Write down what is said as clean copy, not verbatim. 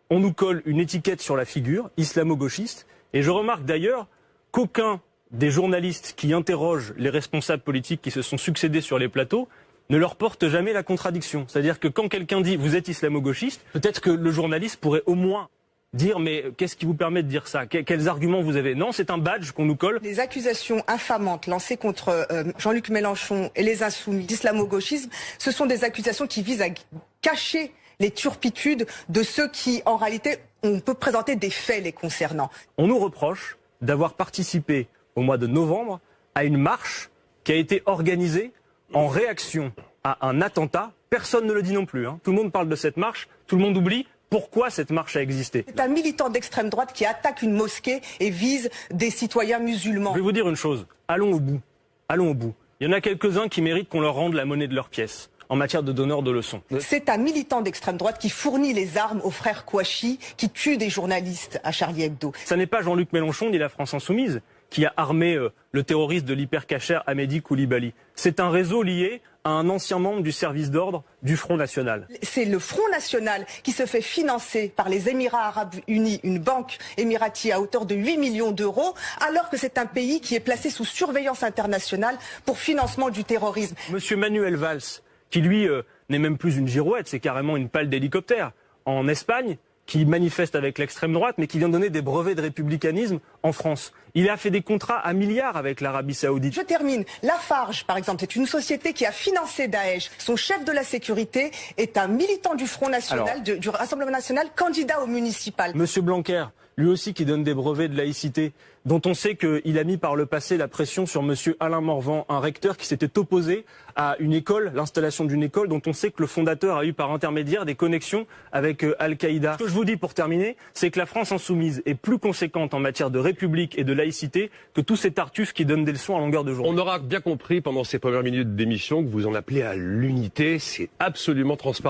on nous colle une étiquette sur la figure, islamo-gauchiste, et je remarque d'ailleurs qu'aucun des journalistes qui interrogent les responsables politiques qui se sont succédés sur les plateaux ne leur porte jamais la contradiction. C'est-à-dire que quand quelqu'un dit « vous êtes islamo-gauchiste », peut-être que le journaliste pourrait au moins dire « mais qu'est-ce qui vous permet de dire ça ? Quels arguments vous avez ?» Non, c'est un badge qu'on nous colle. Les accusations infamantes lancées contre Jean-Luc Mélenchon et les Insoumis d'islamo-gauchisme, ce sont des accusations qui visent à cacher les turpitudes de ceux qui, en réalité, on peut présenter des faits les concernant. On nous reproche d'avoir participé au mois de novembre à une marche qui a été organisée en réaction à un attentat. Personne ne le dit non plus. Tout le monde parle de cette marche, tout le monde oublie pourquoi cette marche a existé. C'est un militant d'extrême droite qui attaque une mosquée et vise des citoyens musulmans. Je vais vous dire une chose, allons au bout. Allons au bout. Il y en a quelques-uns qui méritent qu'on leur rende la monnaie de leur pièce en matière de donneurs de leçons. C'est un militant d'extrême droite qui fournit les armes aux frères Kouachi, qui tuent des journalistes à Charlie Hebdo. Ça n'est pas Jean-Luc Mélenchon ni la France Insoumise qui a armé le terroriste de l'hypercacher Amédi Koulibaly. C'est un réseau lié à un ancien membre du service d'ordre du Front National. C'est le Front National qui se fait financer par les Émirats Arabes Unis, une banque émiratie à hauteur de 8 millions d'euros, alors que c'est un pays qui est placé sous surveillance internationale pour financement du terrorisme. Monsieur Manuel Valls, qui lui n'est même plus une girouette, c'est carrément une pale d'hélicoptère, en Espagne, qui manifeste avec l'extrême droite, mais qui vient donner des brevets de républicanisme en France. Il a fait des contrats à milliards avec l'Arabie Saoudite. Je termine. Lafarge, par exemple, c'est une société qui a financé Daesh. Son chef de la sécurité est un militant du Front National, du Rassemblement National, candidat au municipal. Monsieur Blanquer, lui aussi qui donne des brevets de laïcité, dont on sait qu'il a mis par le passé la pression sur monsieur Alain Morvan, un recteur qui s'était opposé à une école, l'installation d'une école dont on sait que le fondateur a eu par intermédiaire des connexions avec Al-Qaïda. Ce que je vous dis pour terminer, c'est que la France insoumise est plus conséquente en matière de république et de laïcité que tous ces tartuffes qui donnent des leçons à longueur de journée. On aura bien compris pendant ces premières minutes d'émission que vous en appelez à l'unité, c'est absolument transparent.